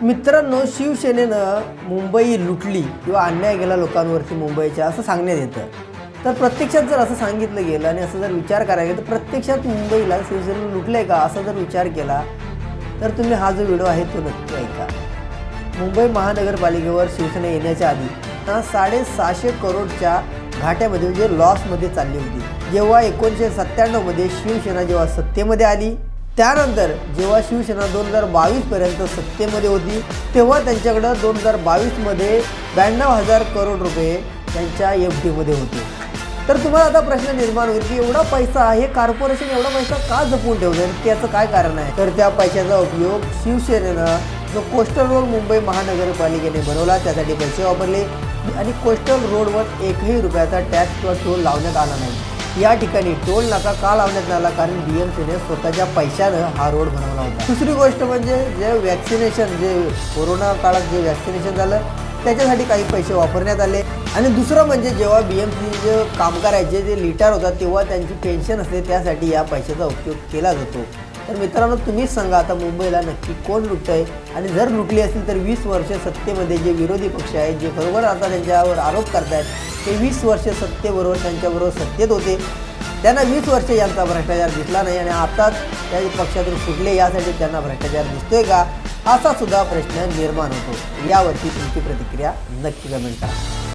मित्रांनो, शिवसेनेनं मुंबई लुटली किंवा अन्याय केला लोकांवरती मुंबईच्या असं सांगण्यात येतं. तर प्रत्यक्षात जर असं सांगितलं गेलं आणि असं जर विचार करायला गेलं तर प्रत्यक्षात मुंबईला शिवसेनेनं लुटलं आहे का असं जर विचार केला तर तुम्ही हा जो व्हिडिओ आहे तो नक्की ऐका. मुंबई महानगरपालिकेवर शिवसेना येण्याच्या आधी 750 करोडच्या घाट्यामध्ये म्हणजे लॉसमध्ये चालली होती. जेव्हा 1997मध्ये शिवसेना जेव्हा सत्तेमध्ये आली, त्यानंतर जेव्हा शिवसेना 2022पर्यंत सत्तेमध्ये होती तेव्हा त्यांच्याकडं 2022मध्ये 92,000 करोड रुपये त्यांच्या FDमध्ये होते. तर तुम्हाला आता प्रश्न निर्माण होईल की एवढा पैसा हे कॉर्पोरेशन एवढा पैसा का जपून ठेवलं आणि त्याचं काय कारण आहे. तर त्या पैशाचा उपयोग शिवसेनेनं जो कोस्टल रोड मुंबई महानगरपालिकेने बनवला त्यासाठी पैसे वापरले आणि कोस्टल रोडवर एकही रुपयाचा टॅक्स किंवा टोल लावण्यात आला नाही. या ठिकाणी टोल नाका का लावण्यात आला कारण BMCने स्वतःच्या पैशानं हा रोड बनवला होता. दुसरी गोष्ट म्हणजे जे वॅक्सिनेशन जे कोरोना काळात जे वॅक्सिनेशन झालं त्याच्यासाठी काही पैसे वापरण्यात आले. आणि दुसरं म्हणजे जेव्हा BMC जे कामगार आहेत जे लिटार होतात तेव्हा त्यांची पेन्शन असते त्यासाठी या पैशाचा उपयोग केला जातो. तर मित्रांनो, तुम्हीच सांगा आता मुंबईला नक्की कोण लुटतं आहे. आणि जर लुटली असतील तर 20 वर्ष सत्तेमध्ये जे विरोधी पक्ष आहेत जे बरोबर आता त्यांच्यावर आरोप करतायत ते 20 वर्ष सत्तेबरोबर त्यांच्याबरोबर सत्तेत होते, त्यांना 20 वर्ष यांचा भ्रष्टाचार दिसला नाही आणि आताच त्या पक्षातून सुटले यासाठी त्यांना भ्रष्टाचार दिसतोय का असा सुद्धा प्रश्न निर्माण होतो. यावरती तुमची प्रतिक्रिया नक्की कमेंट करा.